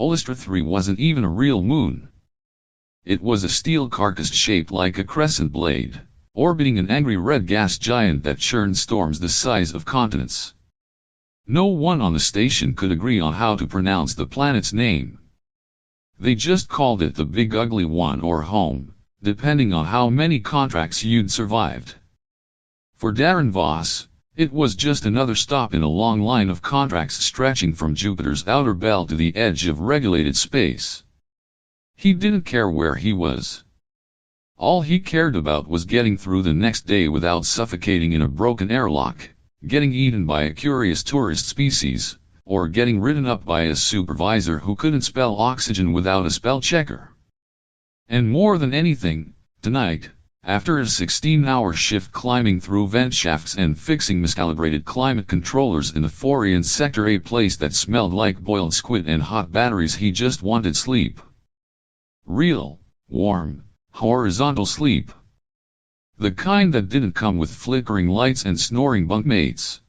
Velthari wasn't even a real moon. It was a steel carcass shaped like a crescent blade, orbiting an angry red gas giant that churned storms the size of continents. No one on the station could agree on how to pronounce the planet's name. They just called it the Big Ugly One or home, depending on how many contracts you'd survived. For Daren Vos, it was just another stop in a long line of contracts stretching from Jupiter's outer belt to the edge of regulated space. He didn't care where he was. All he cared about was getting through the next day without suffocating in a broken airlock, getting eaten by a curious tourist species, or getting written up by a supervisor who couldn't spell oxygen without a spell checker. And more than anything, tonight, after a 16-hour shift climbing through vent shafts and fixing miscalibrated climate controllers in the Forian Sector A place that smelled like boiled squid and hot batteries, he just wanted sleep. Real, warm, horizontal sleep. The kind that didn't come with flickering lights and snoring bunkmates.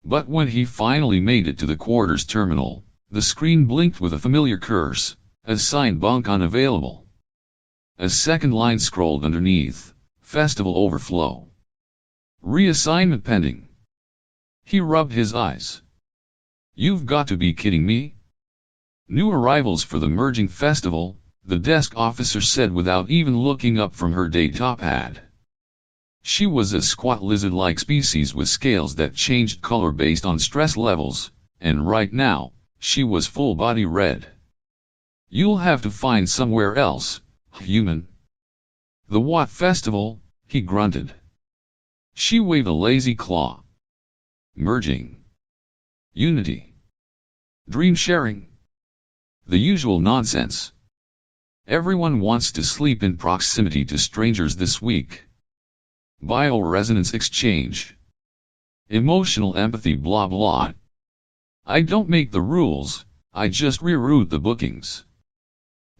But when he finally made it to the quarters terminal, the screen blinked with a familiar curse, assigned bunk unavailable. A second line scrolled underneath, festival overflow. Reassignment pending. He rubbed his eyes. You've got to be kidding me? New arrivals for the merging festival, the desk officer said without even looking up from her data pad. She was a squat lizard-like species with scales that changed color based on stress levels, and right now, she was full-body red. You'll have to find somewhere else, human. The what festival? He grunted. She waved a lazy claw. Merging. Unity. Dream sharing. The usual nonsense. Everyone wants to sleep in proximity to strangers this week. Bioresonance exchange. Emotional empathy blah blah. I don't make the rules, I just reroute the bookings.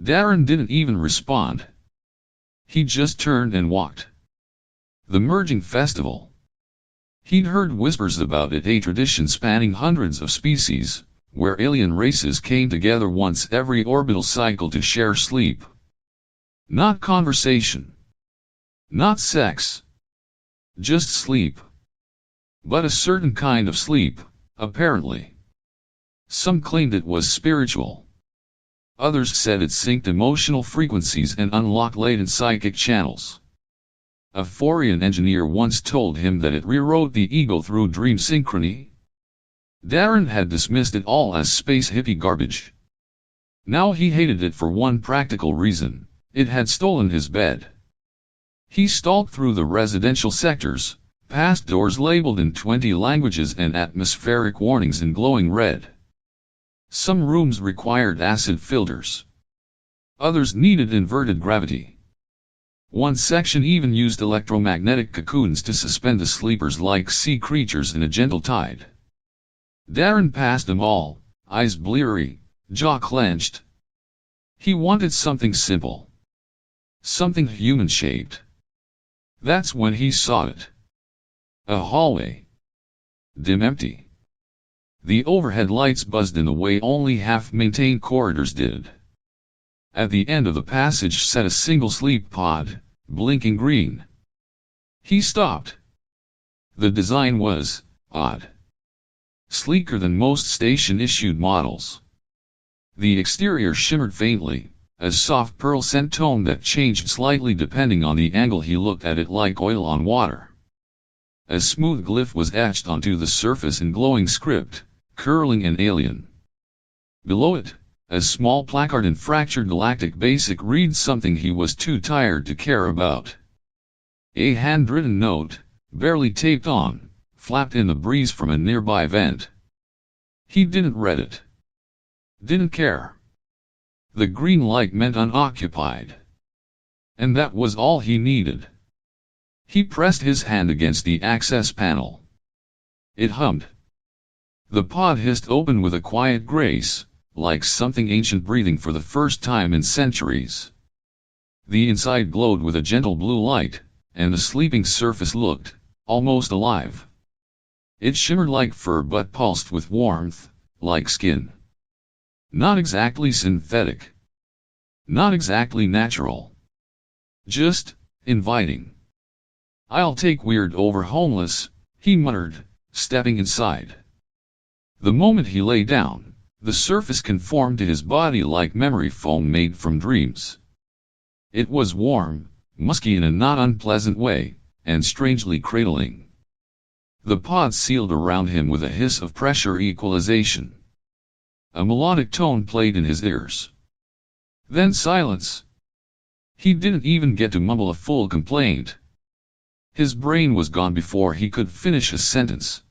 Daren didn't even respond. He just turned and walked. The merging festival. He'd heard whispers about it, a tradition spanning hundreds of species, where alien races came together once every orbital cycle to share sleep. Not conversation. Not sex. Just sleep. But a certain kind of sleep, apparently. Some claimed it was spiritual. Others said it synced emotional frequencies and unlocked latent psychic channels. A Forian engineer once told him that it rewrote the ego through dream synchrony. Daren had dismissed it all as space hippie garbage. Now he hated it for one practical reason: it had stolen his bed. He stalked through the residential sectors, past doors labeled in 20 languages and atmospheric warnings in glowing red. Some rooms required acid filters. Others needed inverted gravity. One section even used electromagnetic cocoons to suspend the sleepers like sea creatures in a gentle tide. Daren passed them all, eyes bleary, jaw clenched. He wanted something simple. Something human-shaped. That's when he saw it. A hallway. Dim, empty. The overhead lights buzzed in the way only half-maintained corridors did. At the end of the passage sat a single sleep pod, blinking green. He stopped. The design was odd. Sleeker than most station-issued models. The exterior shimmered faintly, a soft pearl scent tone that changed slightly depending on the angle he looked at it, like oil on water. A smooth glyph was etched onto the surface in glowing script, curling and alien. Below it, a small placard in fractured galactic basic read something he was too tired to care about. A handwritten note, barely taped on, flapped in the breeze from a nearby vent. He didn't read it. Didn't care. The green light meant unoccupied. And that was all he needed. He pressed his hand against the access panel. It hummed. The pod hissed open with a quiet grace, like something ancient breathing for the first time in centuries. The inside glowed with a gentle blue light, and the sleeping surface looked almost alive. It shimmered like fur but pulsed with warmth, like skin. Not exactly synthetic. Not exactly natural. Just inviting. "I'll take weird over homeless," he muttered, stepping inside. The moment he lay down, the surface conformed to his body like memory foam made from dreams. It was warm, musky in a not unpleasant way, and strangely cradling. The pod sealed around him with a hiss of pressure equalization. A melodic tone played in his ears. Then silence. He didn't even get to mumble a full complaint. His brain was gone before he could finish a sentence.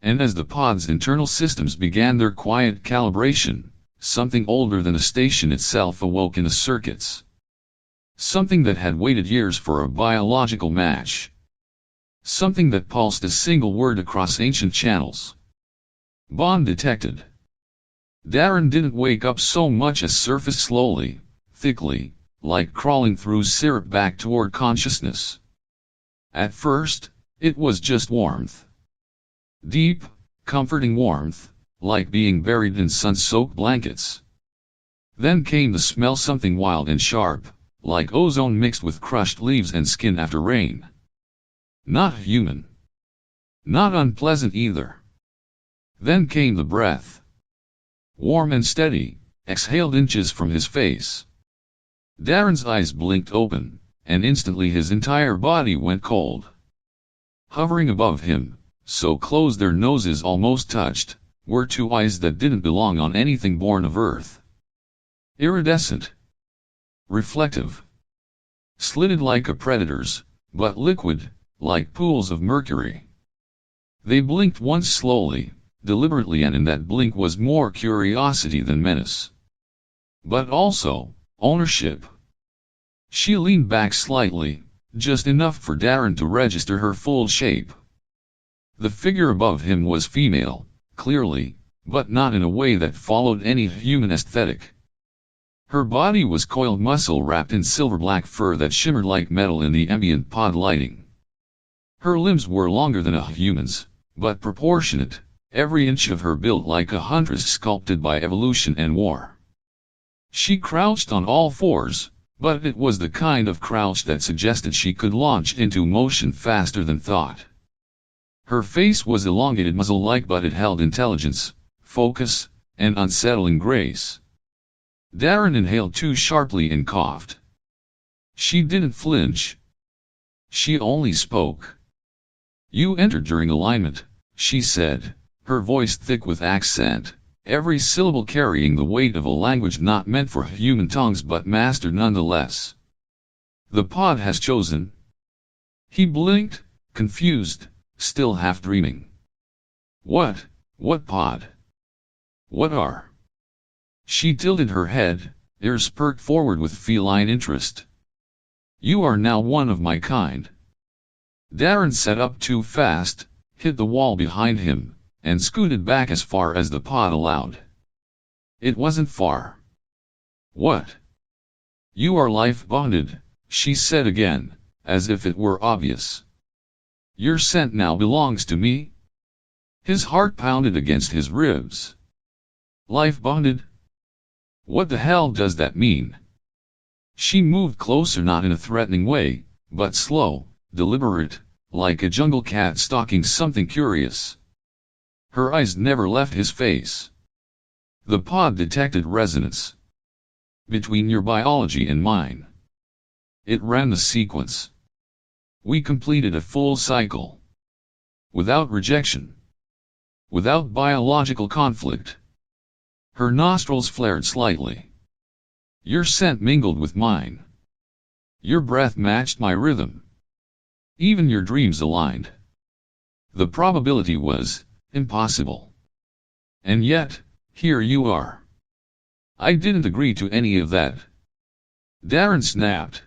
And as the pod's internal systems began their quiet calibration, something older than the station itself awoke in the circuits. Something that had waited years for a biological match. Something that pulsed a single word across ancient channels. Bond detected. Daren didn't wake up so much as surface slowly, thickly, like crawling through syrup back toward consciousness. At first, it was just warmth. Deep, comforting warmth, like being buried in sun-soaked blankets. Then came the smell, something wild and sharp, like ozone mixed with crushed leaves and skin after rain. Not human. Not unpleasant either. Then came the breath. Warm and steady, exhaled inches from his face. Daren's eyes blinked open, and instantly his entire body went cold. Hovering above him, so close their noses almost touched, were two eyes that didn't belong on anything born of Earth. Iridescent. Reflective. Slitted like a predator's, but liquid, like pools of mercury. They blinked once slowly, deliberately, and in that blink was more curiosity than menace. But also, ownership. She leaned back slightly, just enough for Daren to register her full shape. The figure above him was female, clearly, but not in a way that followed any human aesthetic. Her body was coiled muscle wrapped in silver-black fur that shimmered like metal in the ambient pod lighting. Her limbs were longer than a human's, but proportionate, every inch of her built like a huntress sculpted by evolution and war. She crouched on all fours, but it was the kind of crouch that suggested she could launch into motion faster than thought. Her face was elongated muzzle-like, but it held intelligence, focus, and unsettling grace. Daren inhaled too sharply and coughed. She didn't flinch. She only spoke. "You entered during alignment," she said, her voice thick with accent, every syllable carrying the weight of a language not meant for human tongues but mastered nonetheless. "The pod has chosen." He blinked, confused, still half dreaming. What pod? What are?" She tilted her head, ears perked forward with feline interest. "You are now one of my kind." Daren sat up too fast, hit the wall behind him, and scooted back as far as the pod allowed. It wasn't far. "What?" "You are life-bonded," she said again, as if it were obvious. "Your scent now belongs to me." His heart pounded against his ribs. Life-bonded? What the hell does that mean? She moved closer, not in a threatening way, but slow, deliberate, like a jungle cat stalking something curious. Her eyes never left his face. The pod detected resonance between your biology and mine. It ran the sequence. We completed a full cycle. Without rejection. Without biological conflict. Her nostrils flared slightly. Your scent mingled with mine. Your breath matched my rhythm. Even your dreams aligned. The probability was impossible. And yet, here you are. I didn't agree to any of that. Daren snapped.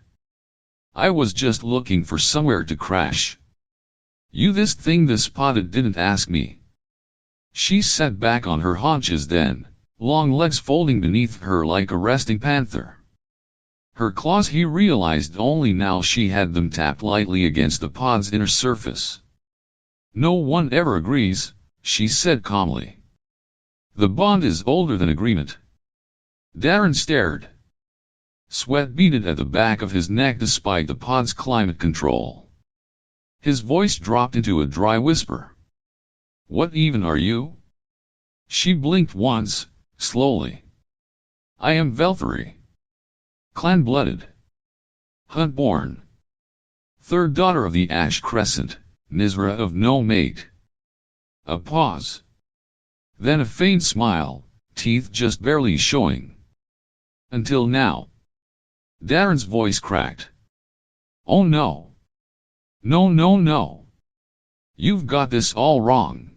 I was just looking for somewhere to crash. You this thing this spotted didn't ask me. She sat back on her haunches then, long legs folding beneath her like a resting panther. Her claws, he realized only now, she had them tapped lightly against the pod's inner surface. No one ever agrees, she said calmly. The bond is older than agreement. Daren stared. Sweat beaded at the back of his neck despite the pod's climate control. His voice dropped into a dry whisper. What even are you? She blinked once, slowly. I am Velthari. Clan-blooded. Hunt-born. Third daughter of the Ash Crescent, Nizra of no mate. A pause. Then a faint smile, teeth just barely showing. Until now. Daren's voice cracked. Oh no. No. You've got this all wrong.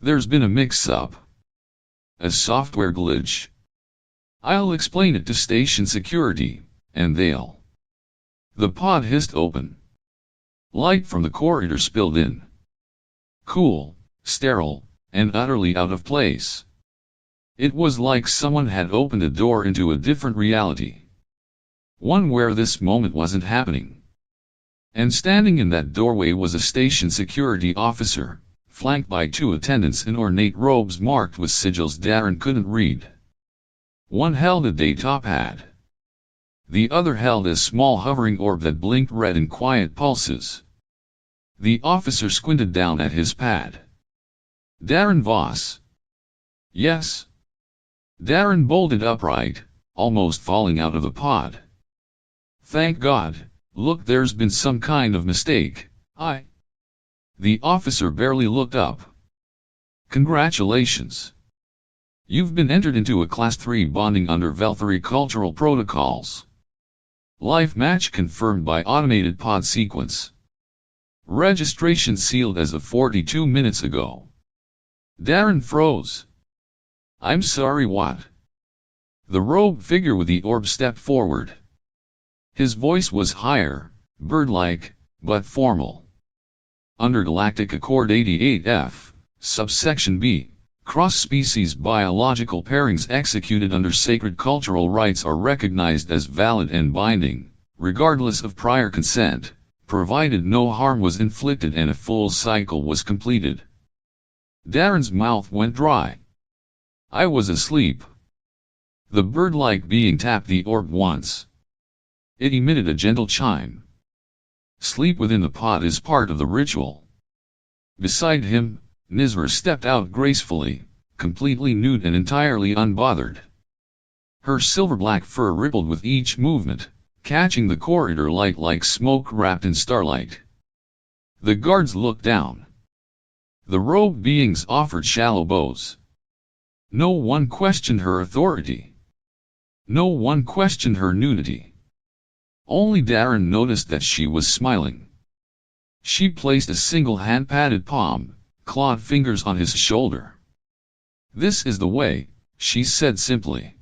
There's been a mix-up. A software glitch. I'll explain it to station security, and they'll. The pod hissed open. Light from the corridor spilled in. Cool, sterile, and utterly out of place. It was like someone had opened a door into a different reality. One where this moment wasn't happening. And standing in that doorway was a station security officer, flanked by two attendants in ornate robes marked with sigils Daren couldn't read. One held a data pad. The other held a small hovering orb that blinked red in quiet pulses. The officer squinted down at his pad. Daren Vos. Yes. Daren bolted upright, almost falling out of the pod. Thank God, look, there's been some kind of mistake. The officer barely looked up. Congratulations. You've been entered into a Class 3 bonding under Velthari cultural protocols. Life match confirmed by automated pod sequence. Registration sealed as of 42 minutes ago. Daren froze. I'm sorry, what? The robed figure with the orb stepped forward. His voice was higher, bird-like, but formal. Under Galactic Accord 88F, subsection B, cross-species biological pairings executed under sacred cultural rites are recognized as valid and binding, regardless of prior consent, provided no harm was inflicted and a full cycle was completed. Daren's mouth went dry. I was asleep. The bird-like being tapped the orb once. It emitted a gentle chime. Sleep within the pod is part of the ritual. Beside him, Nizra stepped out gracefully, completely nude and entirely unbothered. Her silver-black fur rippled with each movement, catching the corridor light like smoke wrapped in starlight. The guards looked down. The robed beings offered shallow bows. No one questioned her authority. No one questioned her nudity. Only Daren noticed that she was smiling. She placed a single hand-padded palm, clawed fingers on his shoulder. This is the way, she said simply.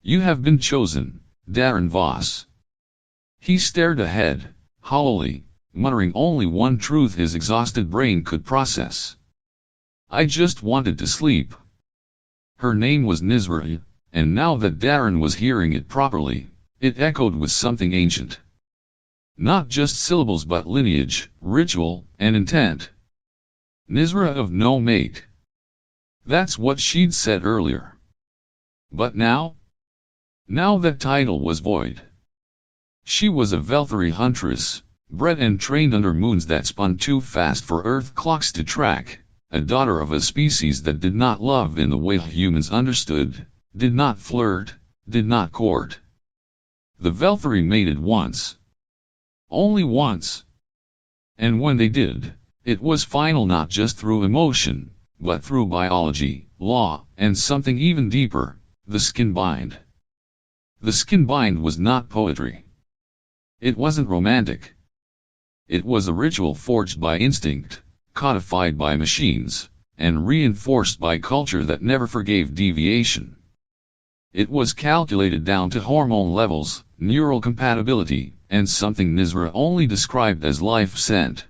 You have been chosen, Daren Vos. He stared ahead, hollowly, muttering only one truth his exhausted brain could process. I just wanted to sleep. Her name was Nizra, and now that Daren was hearing it properly, it echoed with something ancient. Not just syllables but lineage, ritual, and intent. Nizra of no mate. That's what she'd said earlier. But now? Now that title was void. She was a Velthari huntress, bred and trained under moons that spun too fast for Earth clocks to track, a daughter of a species that did not love in the way humans understood, did not flirt, did not court. The Velthari mated once. Only once. And when they did, it was final not just through emotion, but through biology, law, and something even deeper, the Skinbind. The Skinbind was not poetry. It wasn't romantic. It was a ritual forged by instinct, codified by machines, and reinforced by culture that never forgave deviation. It was calculated down to hormone levels, neural compatibility, and something Nizra only described as life sent.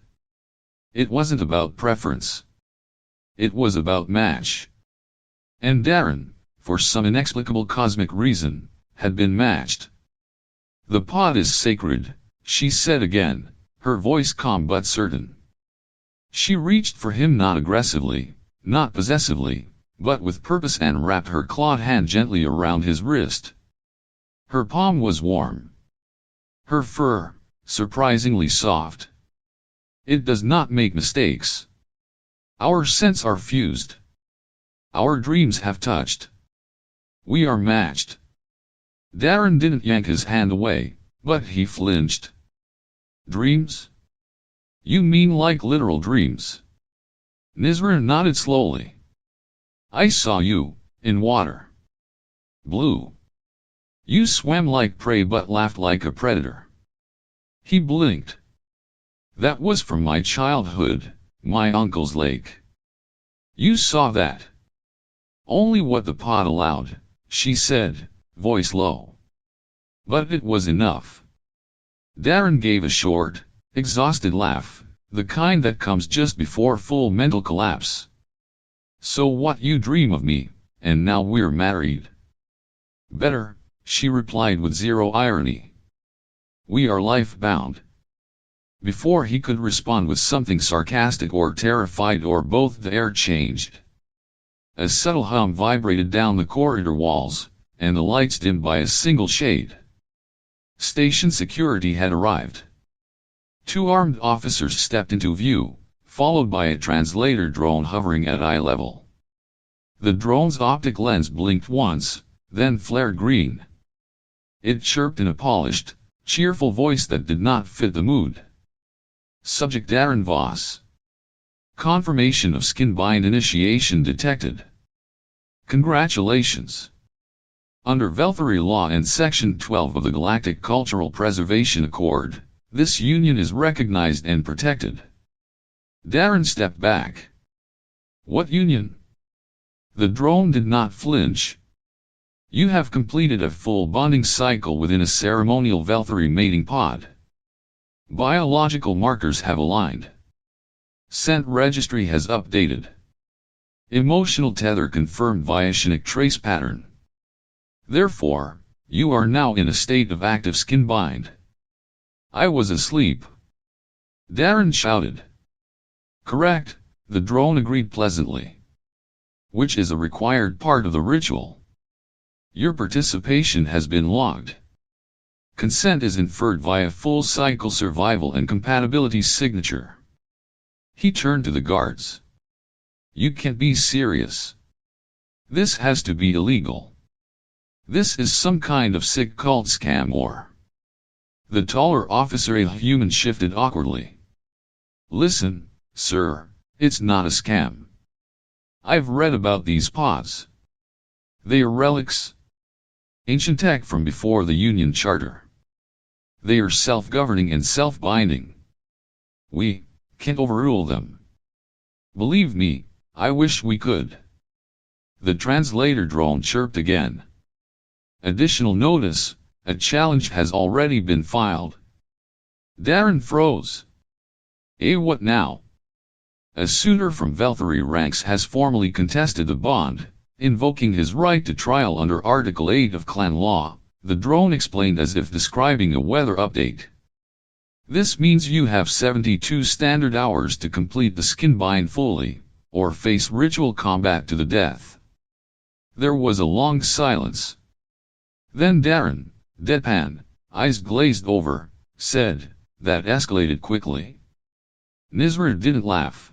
It wasn't about preference. It was about match. And Daren, for some inexplicable cosmic reason, had been matched. The pod is sacred, she said again, her voice calm but certain. She reached for him not aggressively, not possessively, but with purpose, and wrapped her clawed hand gently around his wrist. Her palm was warm. Her fur, surprisingly soft. It does not make mistakes. Our scents are fused. Our dreams have touched. We are matched. Daren didn't yank his hand away, but he flinched. Dreams? You mean like literal dreams? Nizra nodded slowly. I saw you, in water. Blue. You swam like prey but laughed like a predator. He blinked. That was from my childhood, my uncle's lake. You saw that. Only what the pot allowed, she said, voice low. But it was enough. Daren gave a short, exhausted laugh, the kind that comes just before full mental collapse. So what, you dream of me, and now we're married? Better, she replied with zero irony. We are life-bound. Before he could respond with something sarcastic or terrified or both, the air changed. A subtle hum vibrated down the corridor walls, and the lights dimmed by a single shade. Station security had arrived. 2 armed officers stepped into view, followed by a translator drone hovering at eye level. The drone's optic lens blinked once, then flared green. It chirped in a polished, cheerful voice that did not fit the mood. Subject Daren Vos. Confirmation of Skinbind initiation detected. Congratulations. Under Velthari law and Section 12 of the Galactic Cultural Preservation Accord, this union is recognized and protected. Daren stepped back. What union? The drone did not flinch. You have completed a full bonding cycle within a ceremonial Velthari mating pod. Biological markers have aligned. Scent registry has updated. Emotional tether confirmed via Shinnick trace pattern. Therefore, you are now in a state of active Skinbind. I was asleep. Daren shouted. Correct, the drone agreed pleasantly. Which is a required part of the ritual. Your participation has been logged. Consent is inferred via full cycle survival and compatibility signature. He turned to the guards. You can't be serious. This has to be illegal. This is some kind of sick cult scam or... The taller officer, a human, shifted awkwardly. Listen, sir, it's not a scam. I've read about these pods. They are relics. Ancient tech from before the Union Charter. They are self-governing and self-binding. We can't overrule them. Believe me, I wish we could. The translator drone chirped again. Additional notice, a challenge has already been filed. Daren froze. What now? A suitor from Velthari ranks has formally contested the bond, invoking his right to trial under Article 8 of Clan Law, the drone explained as if describing a weather update. This means you have 72 standard hours to complete the Skinbind fully, or face ritual combat to the death. There was a long silence. Then Daren, deadpan, eyes glazed over, said, that escalated quickly. Nizra didn't laugh.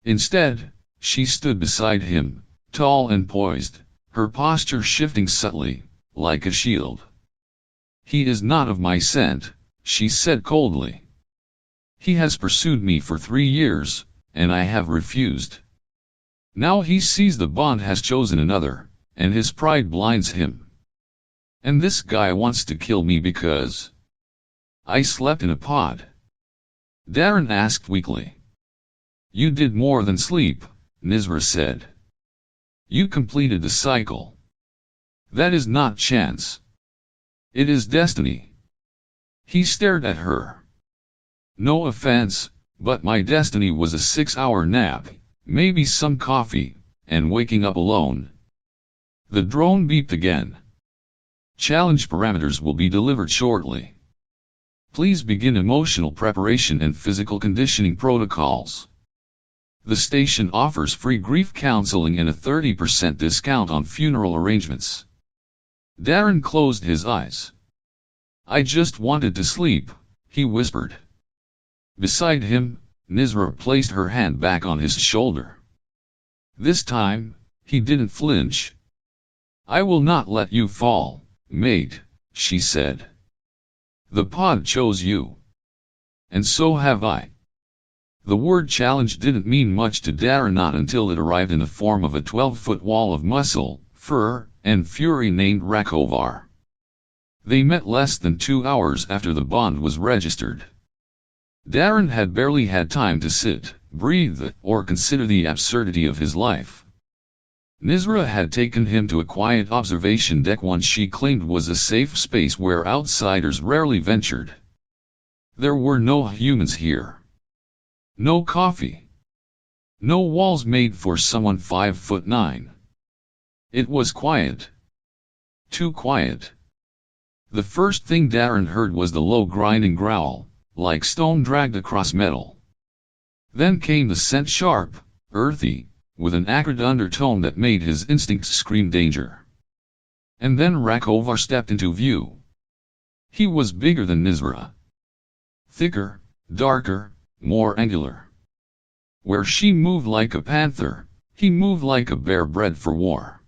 Instead, she stood beside him, tall and poised, her posture shifting subtly, like a shield. He is not of my scent, she said coldly. He has pursued me for 3 years, and I have refused. Now he sees the bond has chosen another, and his pride blinds him. And this guy wants to kill me because I slept in a pod. Daren asked weakly. You did more than sleep, Nizra said. You completed the cycle. That is not chance. It is destiny. He stared at her. No offense, but my destiny was a 6-hour nap, maybe some coffee, and waking up alone. The drone beeped again. Challenge parameters will be delivered shortly. Please begin emotional preparation and physical conditioning protocols. The station offers free grief counseling and a 30% discount on funeral arrangements. Daren closed his eyes. I just wanted to sleep, he whispered. Beside him, Nizra placed her hand back on his shoulder. This time, he didn't flinch. I will not let you fall, mate, she said. The pod chose you. And so have I. The word challenge didn't mean much to Daren not until it arrived in the form of a 12-foot wall of muscle, fur, and fury named Rakovar. They met less than 2 hours after the bond was registered. Daren had barely had time to sit, breathe, or consider the absurdity of his life. Nizra had taken him to a quiet observation deck one she claimed was a safe space where outsiders rarely ventured. There were no humans here. No coffee. No walls made for someone 5'9". It was quiet. Too quiet. The first thing Daren heard was the low grinding growl, like stone dragged across metal. Then came the scent, sharp, earthy, with an acrid undertone that made his instincts scream danger. And then Rakovar stepped into view. He was bigger than Nizra. Thicker, darker, more angular. Where she moved like a panther, he moved like a bear bred for war.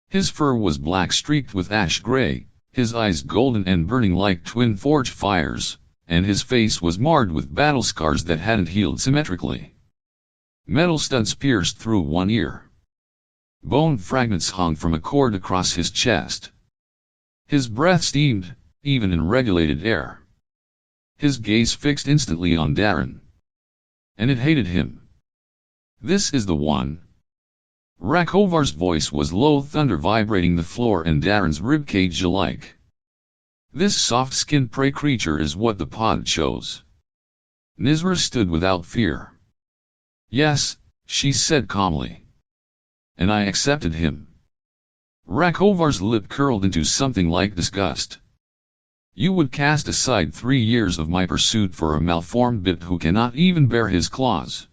His fur was black streaked with ash gray, his eyes golden and burning like twin forge fires, and his face was marred with battle scars that hadn't healed symmetrically. Metal studs pierced through one ear. Bone fragments hung from a cord across his chest. His breath steamed, even in regulated air. His gaze fixed instantly on Daren. And it hated him. This is the one. Rakovar's voice was low thunder vibrating the floor and Daren's ribcage alike. This soft-skinned prey creature is what the pod chose. Nizra stood without fear. Yes, she said calmly. And I accepted him. Rakovar's lip curled into something like disgust. You would cast aside 3 years of my pursuit for a malformed bit who cannot even bear his claws.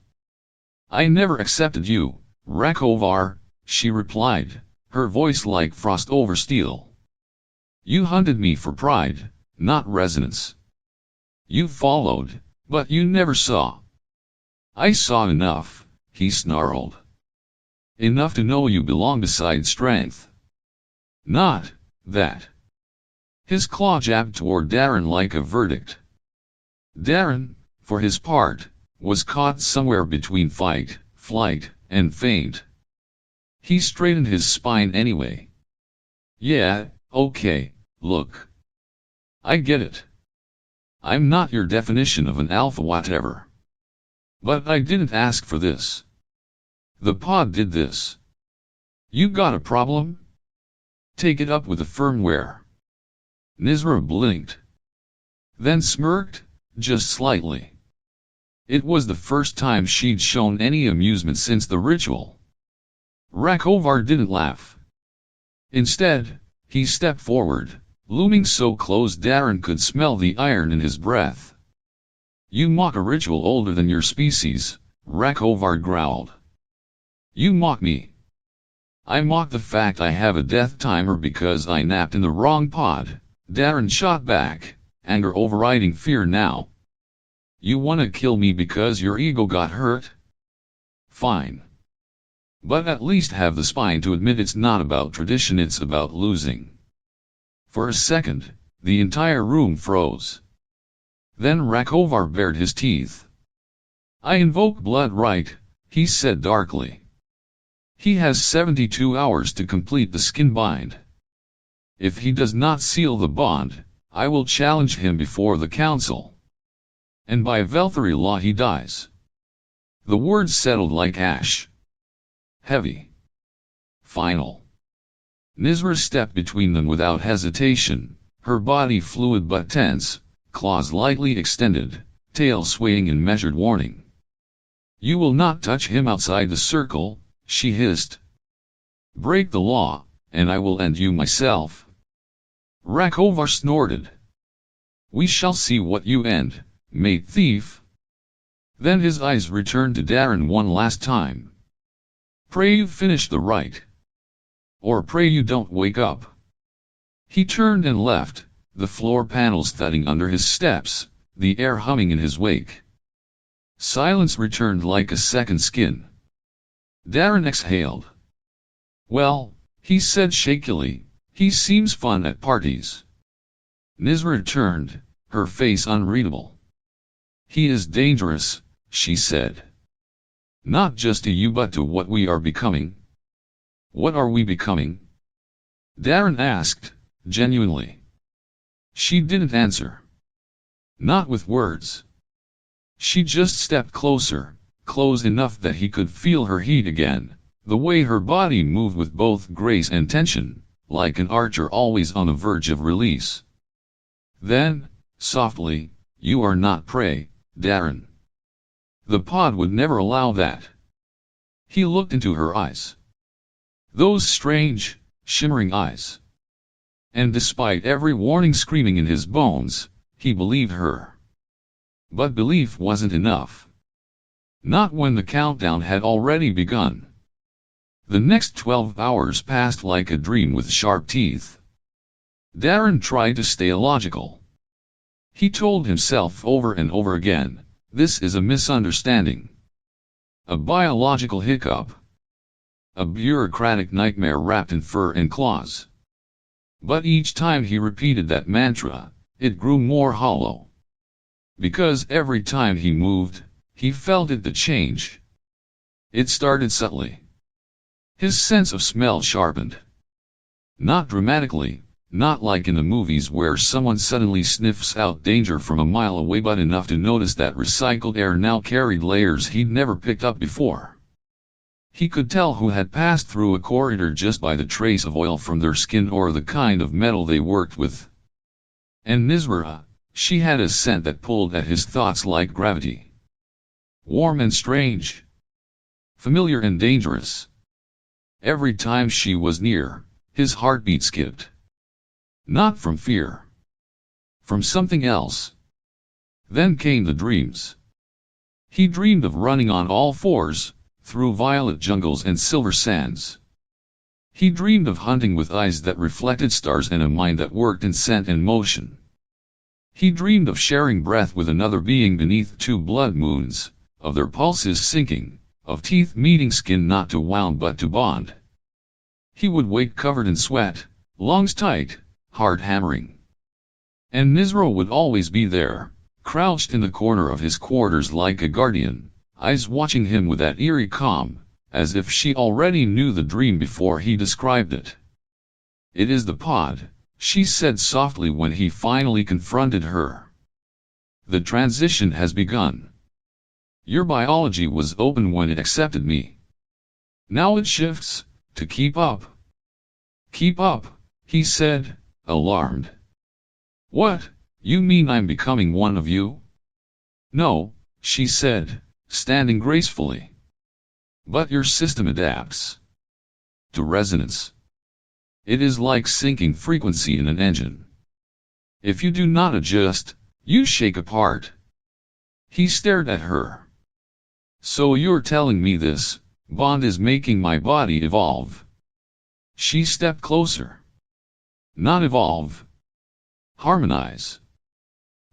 I never accepted you, Rakovar, she replied, her voice like frost over steel. You hunted me for pride, not resonance. You followed, but you never saw. I saw enough, he snarled. Enough to know you belong beside strength. Not that. His claw jabbed toward Daren like a verdict. Daren, for his part, was caught somewhere between fight, flight, and faint. He straightened his spine anyway. Yeah, okay, look. I get it. I'm not your definition of an alpha whatever. But I didn't ask for this. The pod did this. You got a problem? Take it up with the firmware. Nizra blinked. Then smirked, just slightly. It was the first time she'd shown any amusement since the ritual. Rakovar didn't laugh. Instead, he stepped forward, looming so close Daren could smell the iron in his breath. You mock a ritual older than your species, Rakovar growled. You mock me. I mock the fact I have a death timer because I napped in the wrong pod, Daren shot back, anger overriding fear now. You wanna kill me because your ego got hurt? Fine. But at least have the spine to admit it's not about tradition, it's about losing. For a second, the entire room froze. Then Rakovar bared his teeth. I invoke blood right, he said darkly. He has 72 hours to complete the Skinbind. If he does not seal the bond, I will challenge him before the council. And by Velthari law he dies. The words settled like ash. Heavy. Final. Nizra stepped between them without hesitation, her body fluid but tense, claws lightly extended, tail swaying in measured warning. You will not touch him outside the circle, she hissed. Break the law, and I will end you myself. Rakovar snorted. We shall see what you end, mate thief. Then his eyes returned to Daren one last time. Pray you finish the rite. Or pray you don't wake up. He turned and left, the floor panels thudding under his steps, the air humming in his wake. Silence returned like a second skin. Daren exhaled. Well, he said shakily, he seems fun at parties. Nizra turned, her face unreadable. He is dangerous, she said. Not just to you but to what we are becoming. What are we becoming? Daren asked, genuinely. She didn't answer. Not with words. She just stepped closer, close enough that he could feel her heat again, the way her body moved with both grace and tension, like an archer always on the verge of release. Then, softly, you are not prey, Daren. The pod would never allow that. He looked into her eyes. Those strange, shimmering eyes. And despite every warning screaming in his bones, he believed her. But belief wasn't enough. Not when the countdown had already begun. The next 12 hours passed like a dream with sharp teeth. Daren tried to stay logical. He told himself over and over again, this is a misunderstanding. A biological hiccup. A bureaucratic nightmare wrapped in fur and claws. But each time he repeated that mantra, it grew more hollow. Because every time he moved, he felt it to change. It started subtly. His sense of smell sharpened. Not dramatically, not like in the movies where someone suddenly sniffs out danger from a mile away, but enough to notice that recycled air now carried layers he'd never picked up before. He could tell who had passed through a corridor just by the trace of oil from their skin or the kind of metal they worked with. And Nizra, she had a scent that pulled at his thoughts like gravity. Warm and strange. Familiar and dangerous. Every time she was near, his heartbeat skipped. Not from fear. From something else. Then came the dreams. He dreamed of running on all fours, through violet jungles and silver sands. He dreamed of hunting with eyes that reflected stars and a mind that worked in scent and motion. He dreamed of sharing breath with another being beneath 2 blood moons, of their pulses syncing, of teeth meeting skin not to wound but to bond. He would wake covered in sweat, lungs tight, heart hammering. And Nizra would always be there, crouched in the corner of his quarters like a guardian, eyes watching him with that eerie calm, as if she already knew the dream before he described it. It is the pod, she said softly when he finally confronted her. The transition has begun. Your biology was open when it accepted me. Now it shifts, to keep up. Keep up, he said, alarmed. What, you mean I'm becoming one of you? No, she said, standing gracefully. But your system adapts. To resonance. It is like syncing frequency in an engine. If you do not adjust, you shake apart. He stared at her. So you're telling me this bond is making my body evolve? She stepped closer. Not evolve. Harmonize.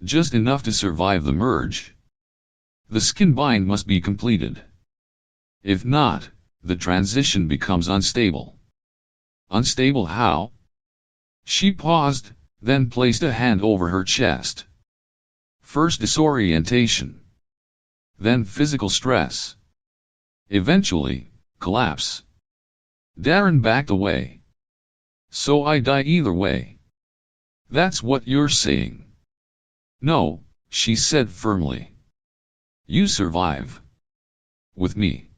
Just enough to survive the merge. The Skinbind must be completed. If not, the transition becomes unstable. Unstable how? She paused, then placed a hand over her chest. First disorientation. Then physical stress. Eventually, collapse. Daren backed away. So I die either way. That's what you're saying. No, she said firmly. You survive. With me.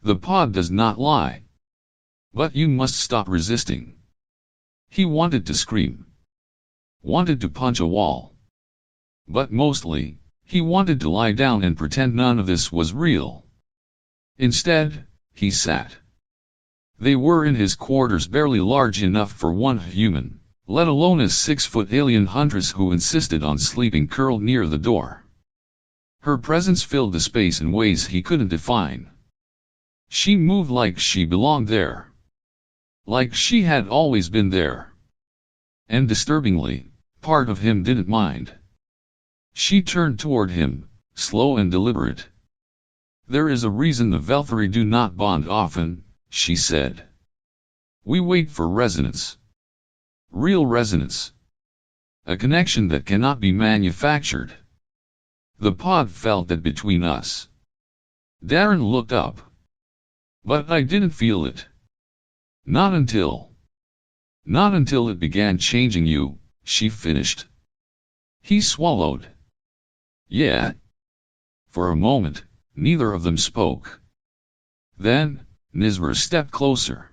The pod does not lie. But you must stop resisting. He wanted to scream. Wanted to punch a wall. But mostly, he wanted to lie down and pretend none of this was real. Instead, he sat. They were in his quarters, barely large enough for one human, let alone a 6-foot alien huntress who insisted on sleeping curled near the door. Her presence filled the space in ways he couldn't define. She moved like she belonged there. Like she had always been there. And disturbingly, part of him didn't mind. She turned toward him, slow and deliberate. "There is a reason the Velthari do not bond often," she said. "We wait for resonance. Real resonance. A connection that cannot be manufactured." The pod felt that between us. Daren looked up. "But I didn't feel it. Not until it began changing you," she finished. He swallowed. "Yeah." For a moment, neither of them spoke. Then, Nizra stepped closer.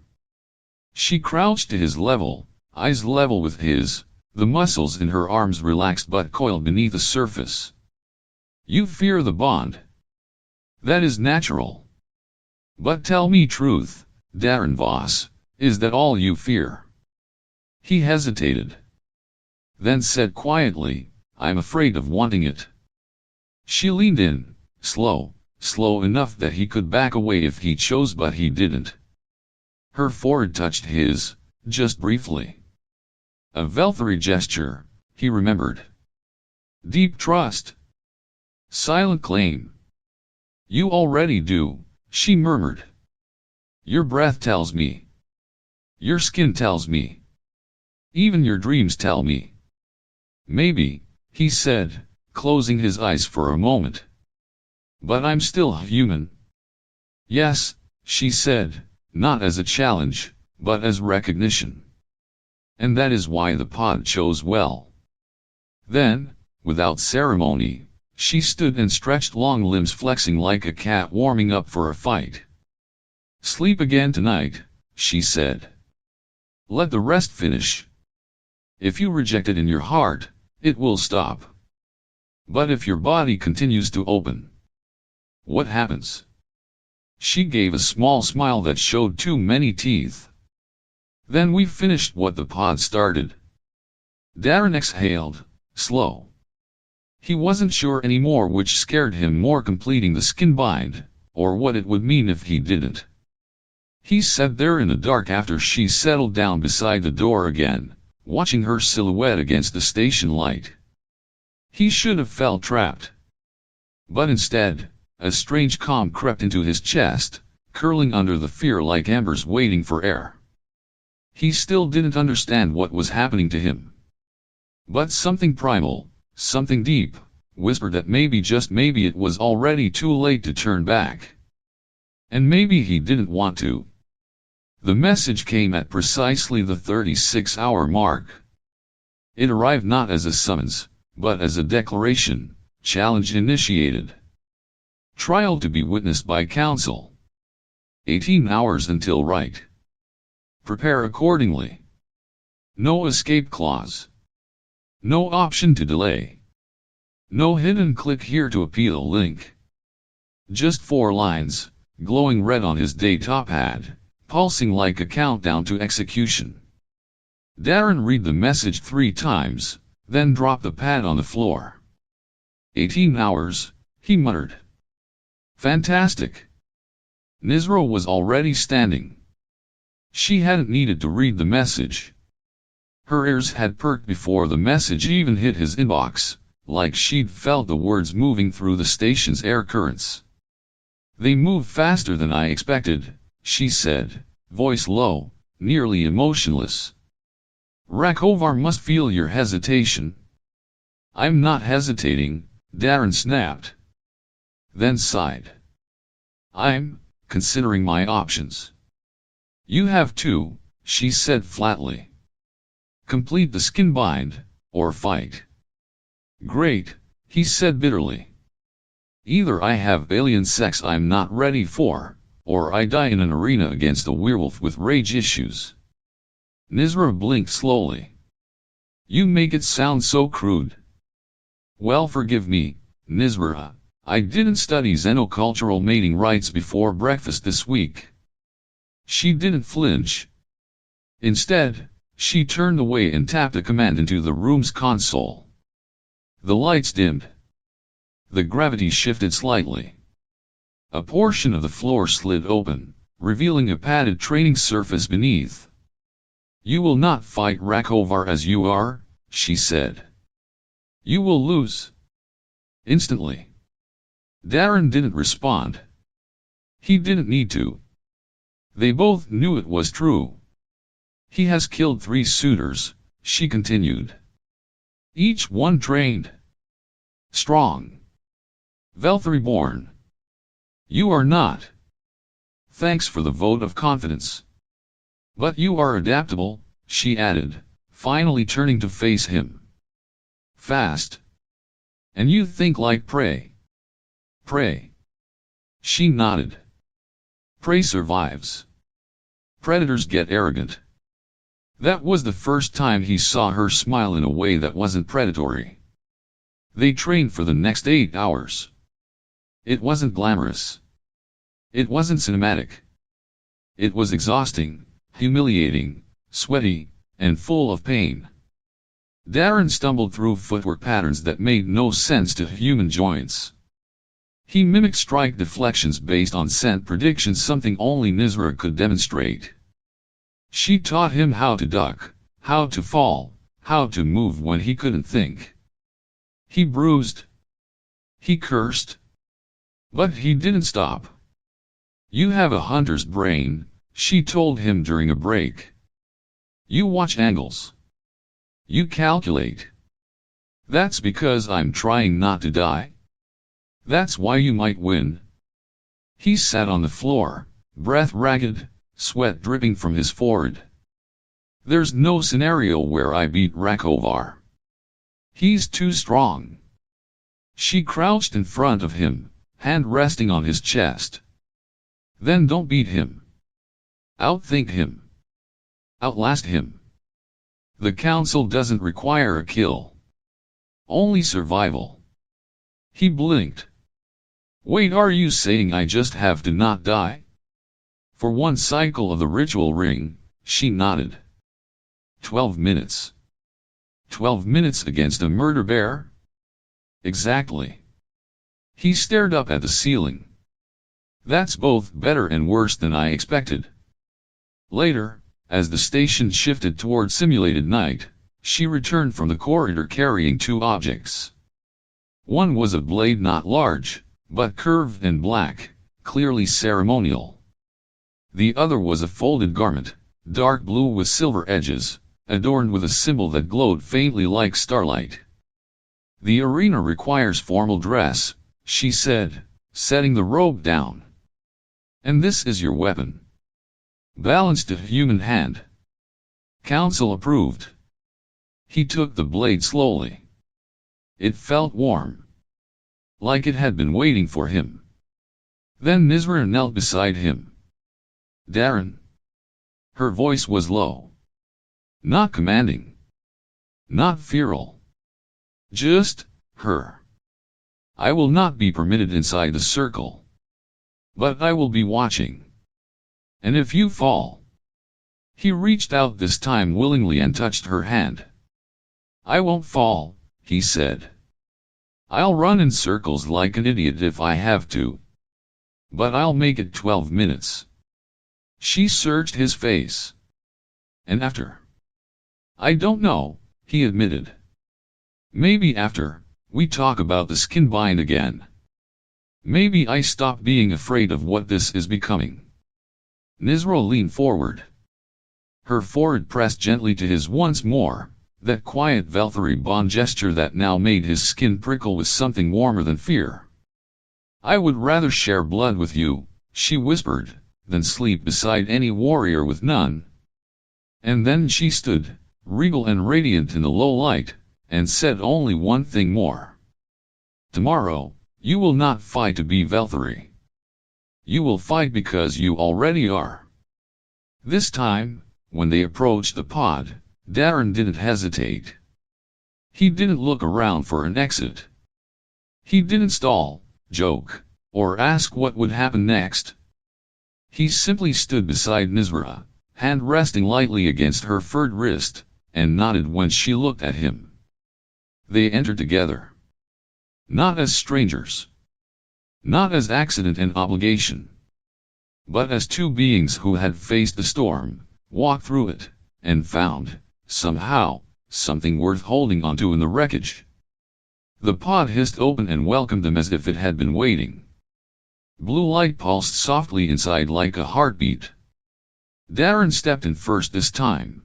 She crouched to his level, eyes level with his, the muscles in her arms relaxed but coiled beneath the surface. "You fear the bond. That is natural. But tell me truth, Daren Vos, is that all you fear?" He hesitated. Then said quietly, "I'm afraid of wanting it." She leaned in, slow enough that he could back away if he chose, but he didn't. Her forehead touched his, just briefly. A Velthari gesture, he remembered. Deep trust. Silent claim. "You already do," she murmured. "Your breath tells me. Your skin tells me. Even your dreams tell me." "Maybe," he said, closing his eyes for a moment. "But I'm still human." "Yes," she said, not as a challenge, but as recognition. "And that is why the pod chose well." Then, without ceremony, she stood and stretched long limbs, flexing like a cat warming up for a fight. "Sleep again tonight," she said. "Let the rest finish. If you reject it in your heart, it will stop. But if your body continues to open, what happens?" She gave a small smile that showed too many teeth. "Then we finished what the pod started." Daren exhaled, slow. He wasn't sure anymore which scared him more, completing the Skinbind, or what it would mean if he didn't. He sat there in the dark after she settled down beside the door again, watching her silhouette against the station light. He should have felt trapped. But instead, a strange calm crept into his chest, curling under the fear like embers waiting for air. He still didn't understand what was happening to him. But something primal, something deep, whispered that maybe, just maybe, it was already too late to turn back. And maybe he didn't want to. The message came at precisely the 36-hour mark. It arrived not as a summons, but as a declaration, challenge initiated. Trial to be witnessed by counsel. 18 hours until right. Prepare accordingly. No escape clause. No option to delay. No hidden click here to appeal link. Just 4 lines, glowing red on his data pad, pulsing like a countdown to execution. Daren read the message 3 times, then dropped the pad on the floor. 18 hours, he muttered. Fantastic. Nizra was already standing. She hadn't needed to read the message. Her ears had perked before the message even hit his inbox, like she'd felt the words moving through the station's air currents. "They move faster than I expected," she said, voice low, nearly emotionless. "Rakovar must feel your hesitation." "I'm not hesitating," Daren snapped. Then sighed. "I'm considering my options." "You have to," she said flatly. "Complete the Skinbind, or fight." "Great," he said bitterly. "Either I have alien sex I'm not ready for, or I die in an arena against a werewolf with rage issues." Nizra blinked slowly. "You make it sound so crude." "Well, forgive me, Nizra, I didn't study xenocultural mating rites before breakfast this week." She didn't flinch. Instead, she turned away and tapped a command into the room's console. The lights dimmed. The gravity shifted slightly. A portion of the floor slid open, revealing a padded training surface beneath. "You will not fight Rakovar as you are," she said. "You will lose." Instantly. Daren didn't respond. He didn't need to. They both knew it was true. "He has killed 3 suitors," she continued. "Each one trained. Strong. Velthari born. You are not. Thanks for the vote of confidence. But you are adaptable," she added, finally turning to face him. "Fast. And you think like prey." "Prey." She nodded. "Prey survives. Predators get arrogant." That was the first time he saw her smile in a way that wasn't predatory. They trained for the next 8 hours. It wasn't glamorous. It wasn't cinematic. It was exhausting, humiliating, sweaty, and full of pain. Daren stumbled through footwork patterns that made no sense to human joints. He mimicked strike deflections based on scent predictions, something only Nizra could demonstrate. She taught him how to duck, how to fall, how to move when he couldn't think. He bruised. He cursed. But he didn't stop. "You have a hunter's brain," she told him during a break. "You watch angles. You calculate. That's because I'm trying not to die. That's why you might win." He sat on the floor, breath ragged, sweat dripping from his forehead. "There's no scenario where I beat Rakovar. He's too strong." She crouched in front of him, hand resting on his chest. "Then don't beat him. Outthink him. Outlast him. The council doesn't require a kill. Only survival." He blinked. "Wait, are you saying I just have to not die?" "For one cycle of the ritual ring," she nodded. 12 minutes. 12 minutes against a murder bear? Exactly. He stared up at the ceiling. "That's both better and worse than I expected." Later, as the station shifted toward simulated night, she returned from the corridor carrying 2 objects. One was a blade not large, but curved and black, clearly ceremonial. The other was a folded garment, dark blue with silver edges, adorned with a symbol that glowed faintly like starlight. "The arena requires formal dress," she said, setting the robe down. "And this is your weapon." Balanced a human hand. Council approved. He took the blade slowly. It felt warm. Like it had been waiting for him. Then Nizra knelt beside him. "Daren." Her voice was low. Not commanding. Not feral. Just, her. "I will not be permitted inside the circle. But I will be watching. And if you fall..." He reached out this time willingly and touched her hand. "I won't fall," he said. "I'll run in circles like an idiot if I have to. But I'll make it 12 minutes. She searched his face. "And after?" "I don't know," he admitted. "Maybe after, we talk about the Skinbind again. Maybe I stop being afraid of what this is becoming." Nizra leaned forward. Her forehead pressed gently to his once more, that quiet Velthari bond gesture that now made his skin prickle with something warmer than fear. "I would rather share blood with you," she whispered, "than sleep beside any warrior with none." And then she stood, regal and radiant in the low light, and said only one thing more. "Tomorrow, you will not fight to be Velthari. You will fight because you already are." This time, when they approached the pod, Daren didn't hesitate. He didn't look around for an exit. He didn't stall, joke, or ask what would happen next. He simply stood beside Nizra, hand resting lightly against her furred wrist, and nodded when she looked at him. They entered together. Not as strangers. Not as accident and obligation. But as two beings who had faced the storm, walked through it, and found, somehow, something worth holding onto in the wreckage. The pod hissed open and welcomed them as if it had been waiting. Blue light pulsed softly inside like a heartbeat. Daren stepped in first this time.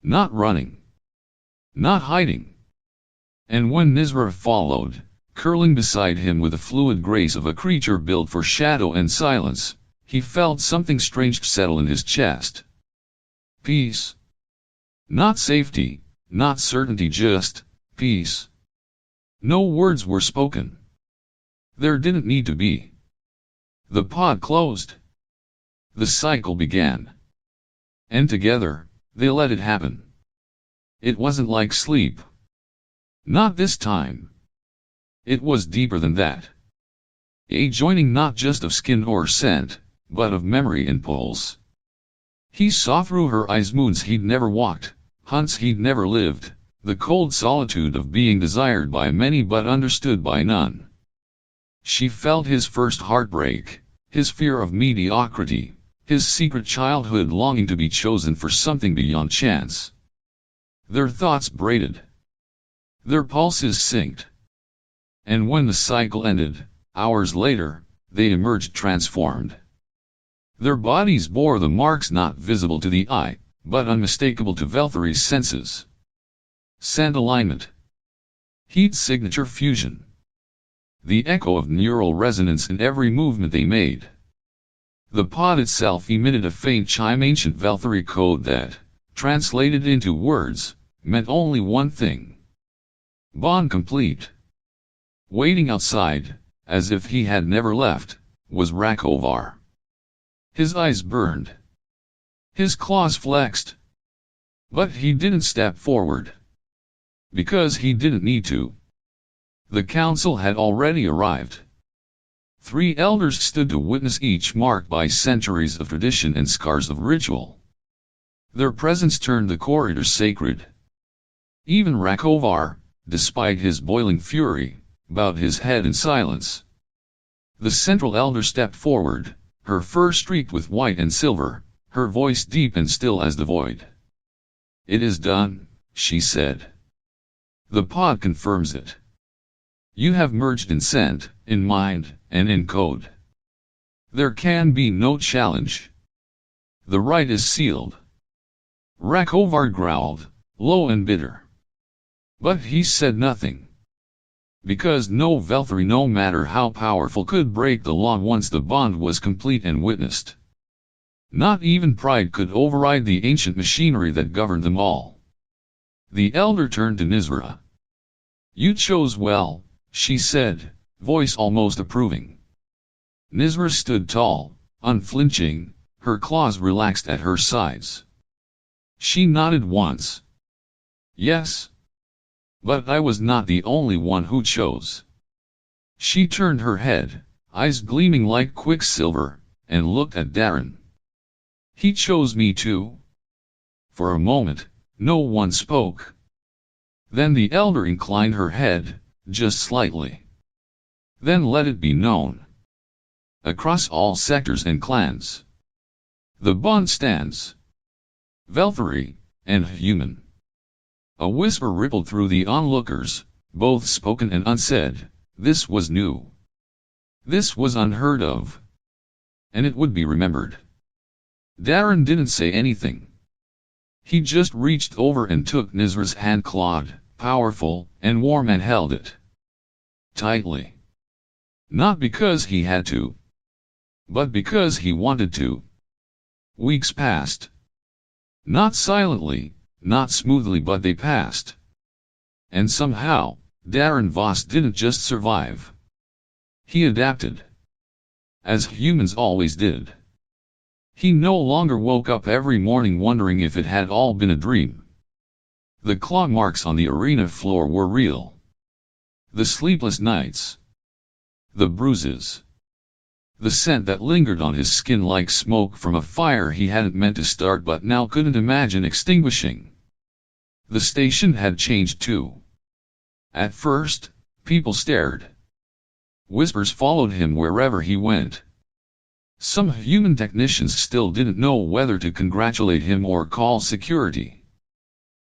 Not running. Not hiding. And when Nizra followed, curling beside him with the fluid grace of a creature built for shadow and silence, he felt something strange settle in his chest. Peace. Not safety, not certainty, just peace. No words were spoken. There didn't need to be. The pod closed. The cycle began. And together, they let it happen. It wasn't like sleep. Not this time. It was deeper than that. A joining not just of skin or scent, but of memory and pulse. He saw through her eyes moons he'd never walked, hunts he'd never lived, the cold solitude of being desired by many but understood by none. She felt his first heartbreak, his fear of mediocrity, his secret childhood longing to be chosen for something beyond chance. Their thoughts braided. Their pulses synced. And when the cycle ended, hours later, they emerged transformed. Their bodies bore the marks not visible to the eye, but unmistakable to Velthari's senses. Scent alignment. Heat signature fusion. The echo of neural resonance in every movement they made. The pod itself emitted a faint chime, ancient Velthari code that, translated into words, meant only one thing. Bond complete. Waiting outside, as if he had never left, was Rakovar. His eyes burned. His claws flexed. But he didn't step forward. Because he didn't need to. The council had already arrived. 3 elders stood to witness, each marked by centuries of tradition and scars of ritual. Their presence turned the corridor sacred. Even Rakovar, despite his boiling fury, bowed his head in silence. The central elder stepped forward, her fur streaked with white and silver, her voice deep and still as the void. "It is done," she said. "The pod confirms it. You have merged in scent, in mind, and in code. There can be no challenge. The rite is sealed." Rakovar growled, low and bitter. But he said nothing. Because no Velthari, no matter how powerful, could break the law once the bond was complete and witnessed. Not even pride could override the ancient machinery that governed them all. The elder turned to Nizra. "You chose well," she said, voice almost approving. Nizra stood tall, unflinching, her claws relaxed at her sides. She nodded once. "Yes. But I was not the only one who chose." She turned her head, eyes gleaming like quicksilver, and looked at Daren. "He chose me too." For a moment, no one spoke. Then the elder inclined her head, just slightly. "Then let it be known. Across all sectors and clans. The bond stands. Velthari, and human." A whisper rippled through the onlookers, both spoken and unsaid. This was new. This was unheard of. And it would be remembered. Daren didn't say anything. He just reached over and took Nizra's hand, clawed, powerful, and warm, and held it tightly. Not because he had to, but because he wanted to. Weeks passed. Not silently, not smoothly, but they passed. And somehow, Daren Vos didn't just survive. He adapted. As humans always did. He no longer woke up every morning wondering if it had all been a dream. The claw marks on the arena floor were real. The sleepless nights. The bruises. The scent that lingered on his skin like smoke from a fire he hadn't meant to start but now couldn't imagine extinguishing. The station had changed too. At first, People stared. Whispers followed him wherever he went. Some human technicians still didn't know whether to congratulate him or call security.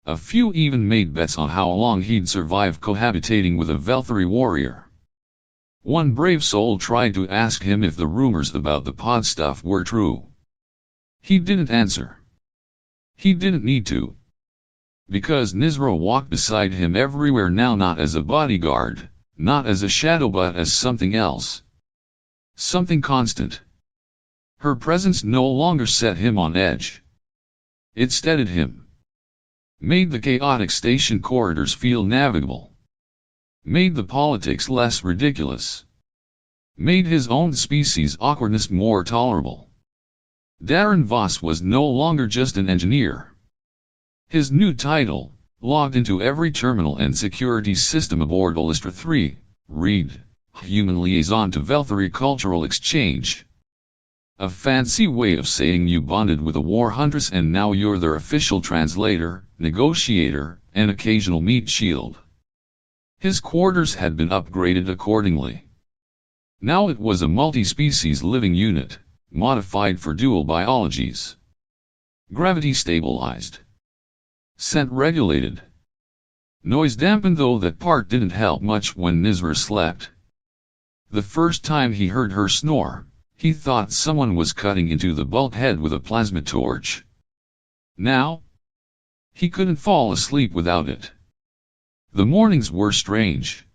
A few even made bets on how long he'd survive cohabitating with a Velthari warrior. One brave soul tried to ask him if the rumors about the pod stuff were true. He didn't answer. He didn't need to. Because Nizra walked beside him everywhere now, not as a bodyguard, not as a shadow, but as something else. Something constant. Her presence no longer set him on edge. It steadied him. Made the chaotic station corridors feel navigable. Made the politics less ridiculous. Made his own species' awkwardness more tolerable. Daren Vos was no longer just an engineer. His new title, logged into every terminal and security system aboard Olistra 3, read, Human Liaison to Velthari Cultural Exchange. A fancy way of saying you bonded with a war huntress and now you're their official translator, negotiator, and occasional meat shield. His quarters had been upgraded accordingly. Now it was a multi-species living unit, modified for dual biologies. Gravity stabilized. Scent regulated. Noise dampened, though that part didn't help much when Nizra slept. The first time he heard her snore, he thought someone was cutting into the bulkhead with a plasma torch. Now, he couldn't fall asleep without it. The mornings were strange.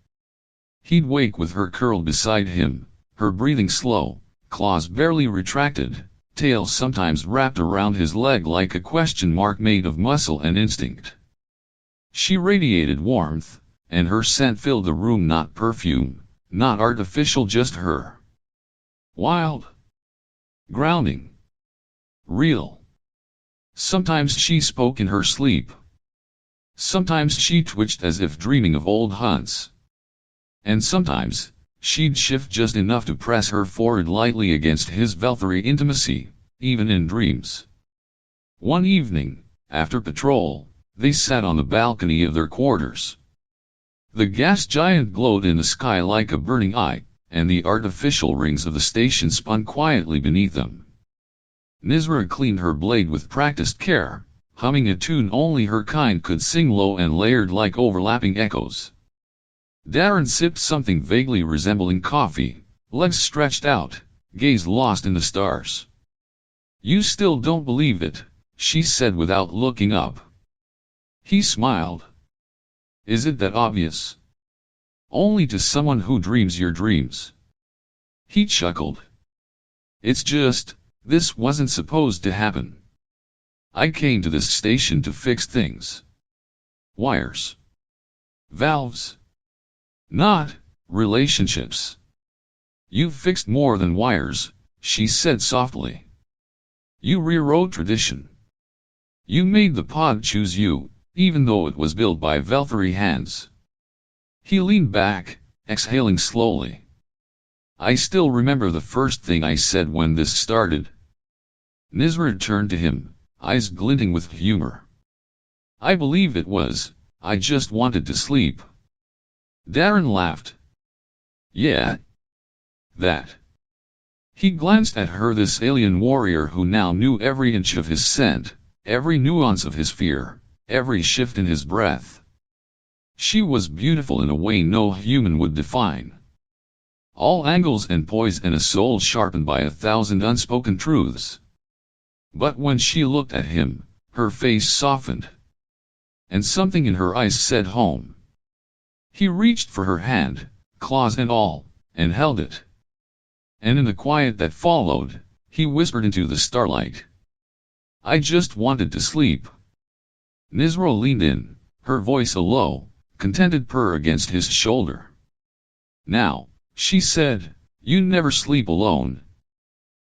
He'd wake with her curled beside him, her breathing slow, claws barely retracted, tail sometimes wrapped around his leg like a question mark made of muscle and instinct. She radiated warmth, and her scent filled the room, not perfume, not artificial, just her. Wild. Grounding. Real. Sometimes she spoke in her sleep. Sometimes she twitched as if dreaming of old hunts. And sometimes, she'd shift just enough to press her forehead lightly against his Velthari intimacy, even in dreams. One evening, after patrol, they sat on the balcony of their quarters. The gas giant glowed in the sky like a burning eye, and the artificial rings of the station spun quietly beneath them. Nizra cleaned her blade with practiced care, humming a tune only her kind could sing, low and layered like overlapping echoes. Daren sipped something vaguely resembling coffee, legs stretched out, gaze lost in the stars. You still don't believe it, she said without looking up. He smiled. Is it that obvious? Only to someone who dreams your dreams. He chuckled. It's just, this wasn't supposed to happen. I came to this station to fix things. Wires. Valves. Not relationships. You fixed more than wires, she said softly. You rewrote tradition. You made the pod choose you, even though it was built by Velthari hands. He leaned back, exhaling slowly. I still remember the first thing I said when this started. Nizra turned to him, eyes glinting with humor. I believe it was, I just wanted to sleep. Daren laughed. Yeah. That. He glanced at her, this alien warrior who now knew every inch of his scent, every nuance of his fear, every shift in his breath. She was beautiful in a way no human would define. All angles and poise, and a soul sharpened by 1,000 unspoken truths. But when she looked at him, her face softened. And something in her eyes said home. He reached for her hand, claws and all, and held it. And in the quiet that followed, he whispered into the starlight. I just wanted to sleep. Nizra leaned in, her voice a low, contented purr against his shoulder. Now, she said, you never sleep alone,